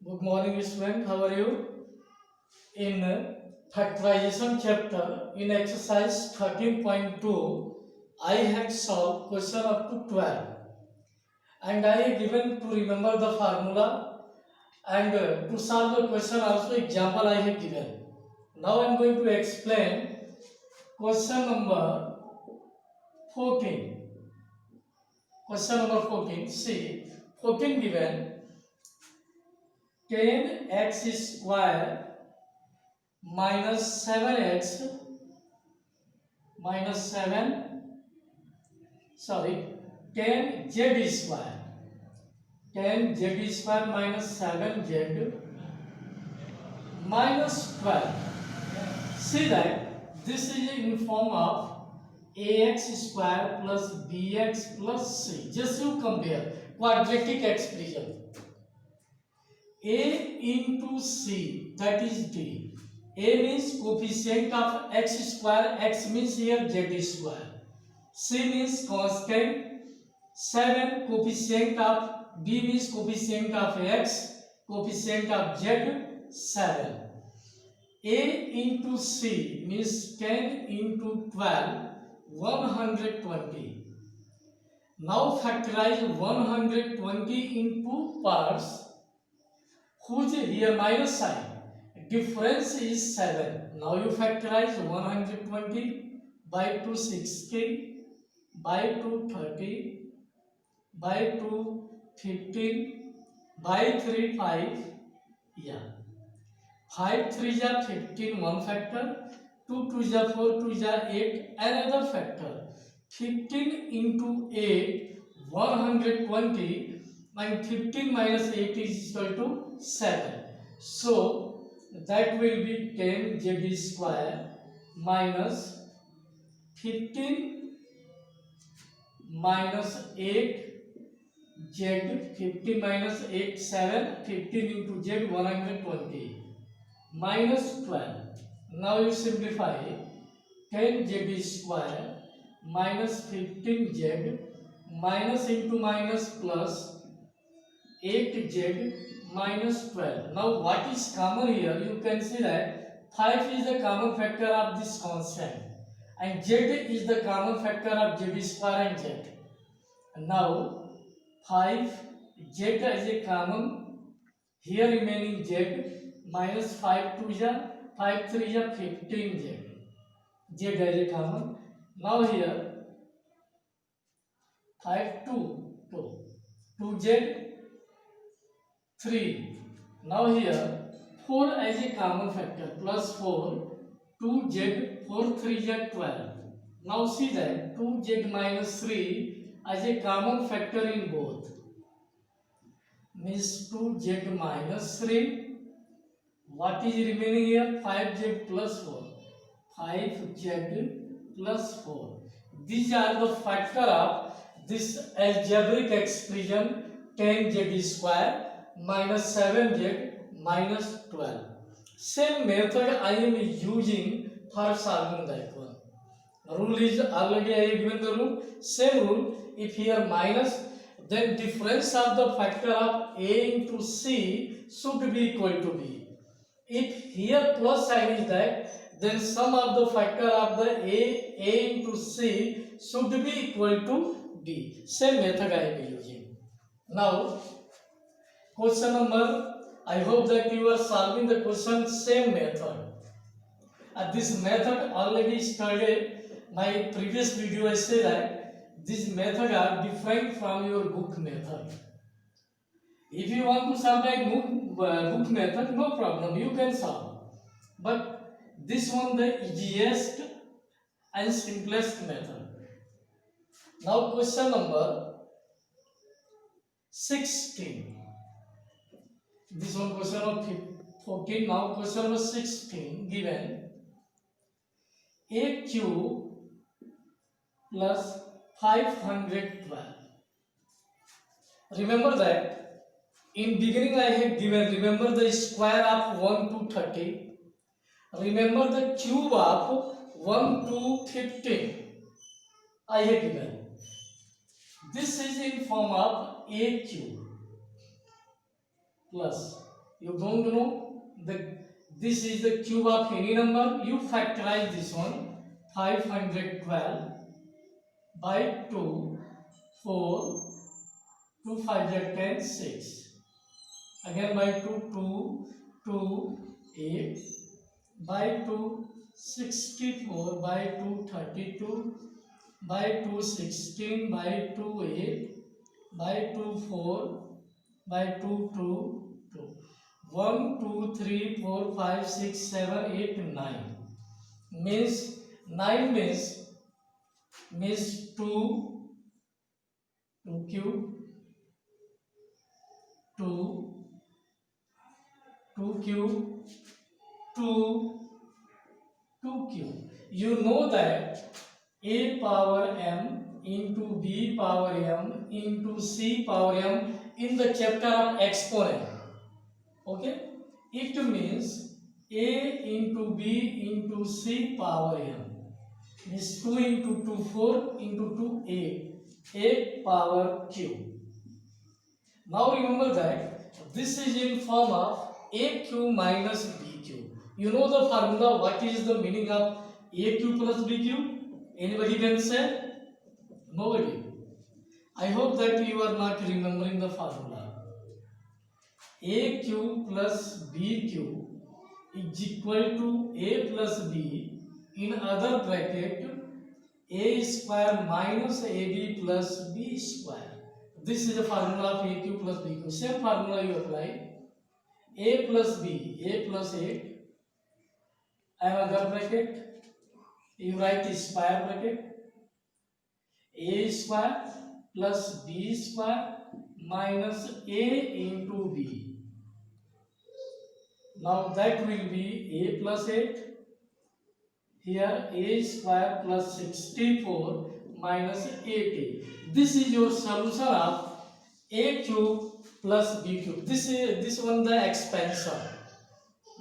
Good morning, student. How are you? In factorization chapter, in exercise 13.2, I had solved question up to 12, and I have given to remember the formula and to solve the question also example I have given. Now I am going to explain question number 14. Question number 14. See, 14 given 10x square minus 7x minus 10 z square 10 z square minus 7z minus 12. See that this is in form of ax square plus bx plus c. Just you compare quadratic expression. A into c, that is d. A means coefficient of x square, x means here z square. C means constant, 7 coefficient of b means coefficient of x, coefficient of z 7. A into c means 10 into 12, 120. Now factorize 120 into parts, whose here minus sign. Difference is 7. Now you factorize 120 by 260 by 230 by 215 by 3 5. Yeah. 5 3 is 15, one factor. 2 2 is 4, 2 is 8, another factor. 15 into 8, 120, and 15 minus 8 is equal to 7. So that will be 10 z square minus 15 minus 8 z, 50 minus 8 7, 15 into z 120 minus 12. Now you simplify 10 z square minus 15 z minus into minus plus 8z minus 12. Now what is common here? You can see that 5 is the common factor of this constant and z is the common factor of z square and z. Now 5 z is a common, here remaining z minus 5 2 is 5 3 is 15 z is a common. Now here 5 2z 3. Now here 4 as a common factor plus 4, 2z, 4 3z 12. Now see that 2z minus 3 as a common factor in both, means 2z minus 3. What is remaining here? 5z plus 4. 5z plus 4. These are the factor of this algebraic expression 10z square minus 7z minus 12. Same method I am using for solving that one. Rule is already I have given the rule. Same rule. If here minus, then difference of the factor of a into c should be equal to b. If here plus sign is that, then sum of the factor of the a into c should be equal to d. Same method I am using. Now question number, I hope that you are solving the question same method. This method already studied. My previous video I say that this method are different from your book method. If you want to solve by book method, no problem, you can solve. But this one the easiest and simplest method. Now question number 16. This one question of 14. Now question number 16 given a cube plus 512. Remember that in beginning I had given, remember the square of 1 to 30. Remember the cube of 1 to 15. I had given. This is in form of a cube plus you don't know the this is the cube of any number, you factorize this one. 512 by 2, 4, 2 5 are 10, 6. Again by 2, 2, 8, by 2, 64, by 2, 32, by 2, 16, by 2, 8, by 2, 4, by 2, 2, 2. 1, 2, 3, 4, 5, 6, 7, 8, 9. Means 9 means 2 cube, 2 cube, 2 cube. You know that a power m into b power m into c power m in the chapter of exponent. Okay, it means a into b into c power m means 2 into 2 4 into 2 8 power cube. Now remember that this is in form of a cube minus b cube. You know the formula. What is the meaning of a cube plus b cube? Anybody can say? Nobody. I hope that you are not remembering the formula. A cube plus b cube is equal to a plus b in other bracket a square minus ab plus b square. This is the formula of a cube plus b cube. Same formula you apply. A plus b, a plus 8, another bracket, you write square bracket, a square plus b square minus a into b. Now that will be a plus 8, here a square plus 64 minus 80. This is your solution of a cube plus b cube. This one the expansion.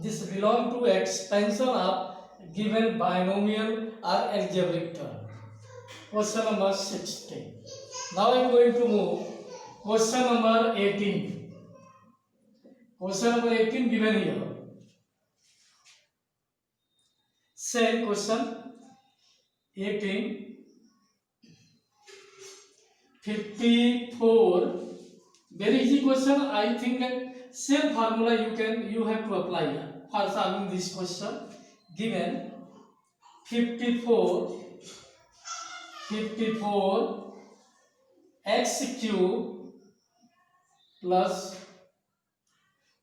This belong to expansion of given binomial or algebraic term. Question number 16. Now I am going to move question number 18. Question number 18 given here. Same question 18. 54. Very easy question. I think that same formula you have to apply for solving this question. Given 54 x cube plus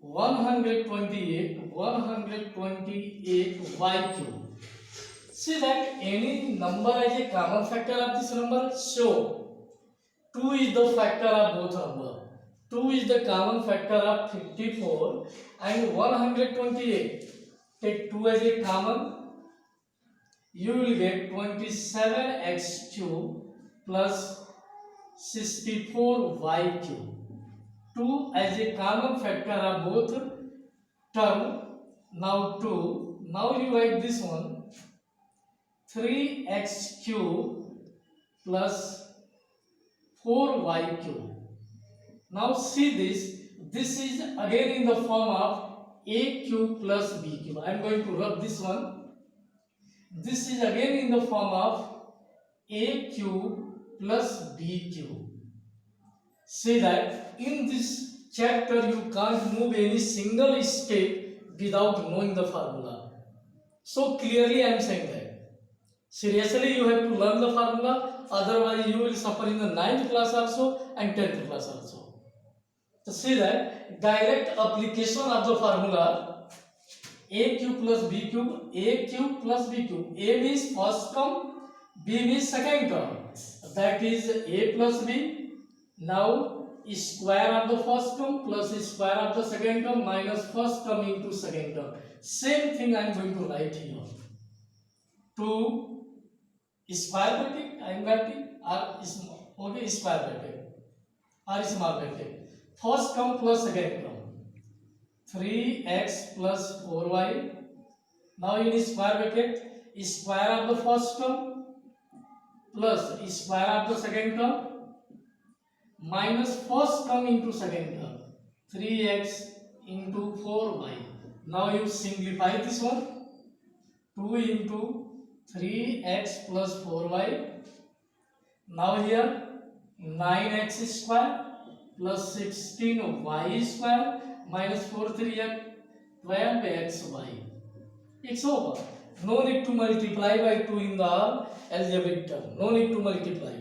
128 y cube. See that any number as a common factor of this number. So 2 is the factor of both number. 2 is the common factor of 54 and 128. Take 2 as a common. You will get 27x cube plus 64y cube. 2 as a common factor of both term. Now 2. Now you write this one. 3x cube plus 4y cube. Now see this. This is again in the form of a cube plus b cube. I am going to rub this one. This is again in the form of a cube plus b cube. See that in this chapter you can't move any single step without knowing the formula. So clearly I am saying that. Seriously you have to learn the formula, otherwise you will suffer in the 9th class also and 10th class also. So see that direct application of the formula a cube plus b cube, a cube plus b cube. A means first term, b means second term. That is a plus b. Now square of the first term plus square of the second term minus first term into second term. Same thing I am going to write here. 2 square bracket I am writing or small. Okay, square bracket or small bracket. First term plus second term. 3x plus 4y. Now in square bracket, square of the first term plus square of the second term minus first term into second term. 3x into 4y. Now you simplify this one. 2 into 3x plus 4y. Now here 9x square plus 16y square minus 4 3 12xy. It's over. No need to multiply by 2 in the algebraic term. No need to multiply.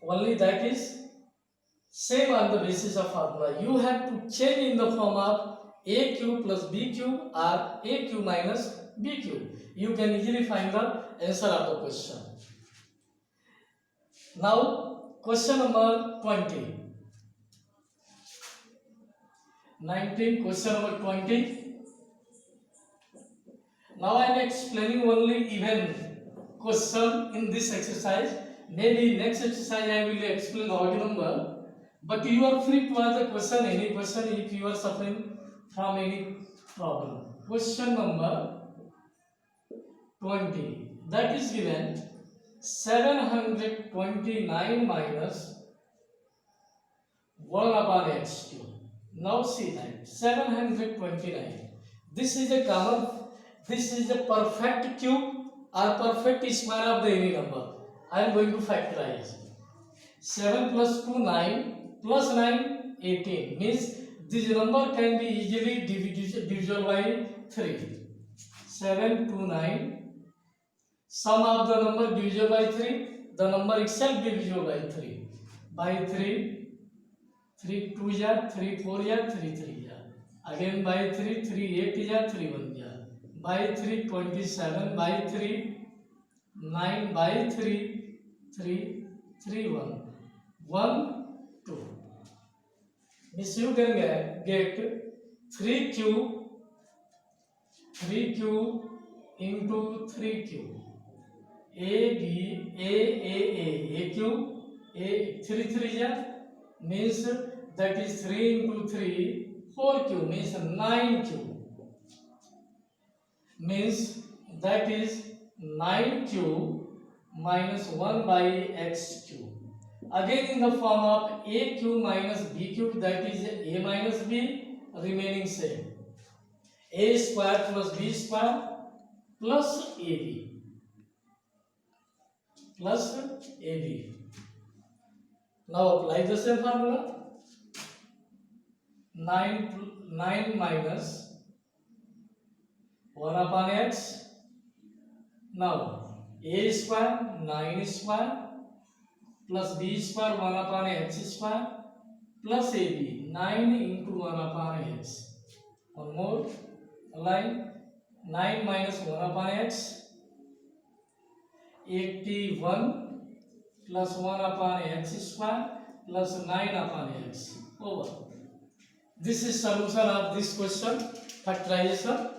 Only that is same on the basis of formula. You have to change in the form of a cube plus b cube or a cube minus b cube. You can easily find the answer of the question. Now question number 20. 19, question number 20. Now I am explaining only even question in this exercise. Maybe next exercise I will explain odd number. But you are free to ask the question, any question, if you are suffering from any problem. Question number 20. That is given 729 minus 1 upon x cube. Now see that 729. This is a perfect cube or perfect square of the any number. I am going to factorize. 7 plus 2 9 plus 9 18 means this number can be easily divisible by 3. 7 to 9. Sum of the number divisible by 3. The number itself divisible by 3. By 3. 3 2 ja 3 4 ja 3 3 ja. Again by 3 3 8 ja 3 1 ja. By 3 27 by 3 9 by 3 3 3 1 1 2. Means you can get 3 cube into 3 cube. A cube a 3 3 ja means that is 3 into 3 4 cube means 9 cube. Means that is 9 cube minus 1 by x cube. Again in the form of a cube minus b cube, that is a minus b remaining same. A square plus b square plus ab. Now apply the same formula. 9 minus 1 upon x. Now a square 9 square plus b square 1 upon x square plus ab 9 into 1 upon x. One more line. 9 minus 1 upon x 81 plus 1 upon x square plus 9 upon x. Over. This is solution of this question. Factorization.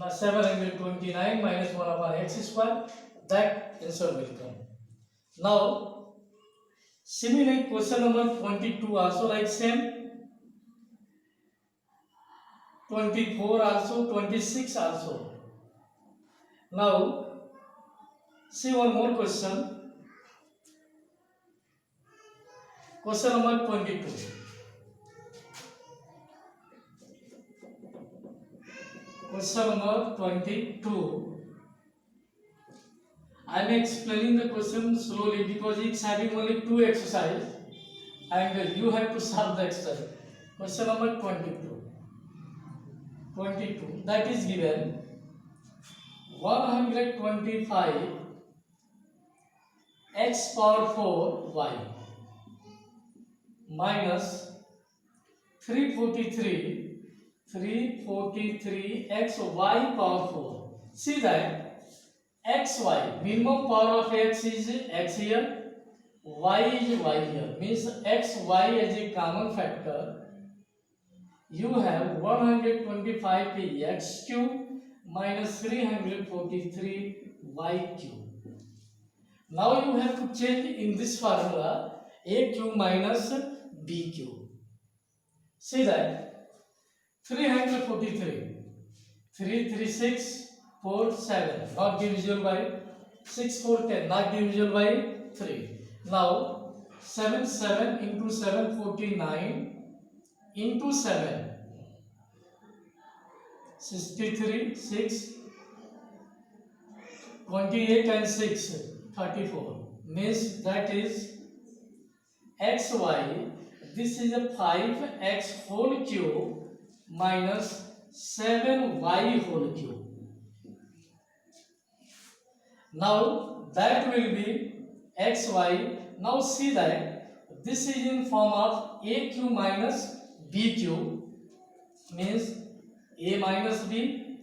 729 minus 1 upon x square. That answer will come. Now similarly question number 22 also like same. 24 also, 26 also. Now see one more question. Question number 22. Question number 22. I am explaining the question slowly because it's having only 2 exercises and you have to solve the exercise. Question number 22. That is given 125 x power 4 y minus 343 x y power 4. See that xy minimum power of x is x here, y is y here, means xy as a common factor. You have 125 x cube minus 343 y cube. Now you have to change in this formula a cube minus b cube. See that 343 3 3 6 4 7 not divisible by 6 4 10 not divisible by 3. Now 7 7 into 7 49 into 7 63, 6, 28 and 6, 34. Means that is xy. This is a 5x whole cube minus 7y whole cube. Now that will be xy. Now see that this is in form of a cube minus b cube, means a minus b,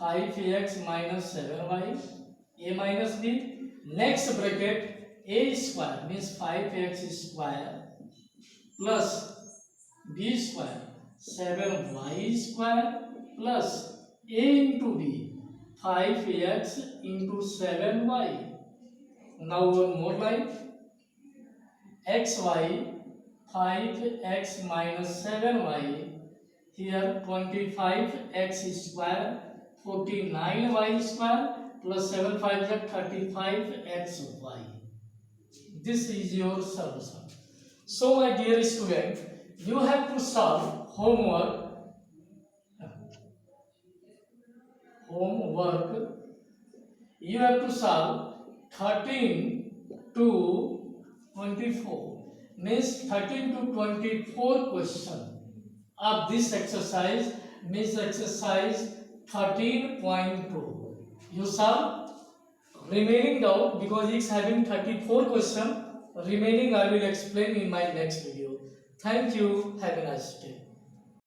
5ax minus 7y, a minus b. Next bracket, a square means 5x square plus b square 7y square plus a into b 5x into 7y. Now one more line, xy 5x minus 7y, here 25x square 49y square plus 7 5 is 35xy. This is your solution. So my dear student, you have to solve homework. You have to solve 13 to 24. Means 13 to 24 question of this exercise, means exercise 13.2. You solve. Remaining doubt, because it's having 34 question, remaining I will explain in my next video. Thank you. Have a nice day.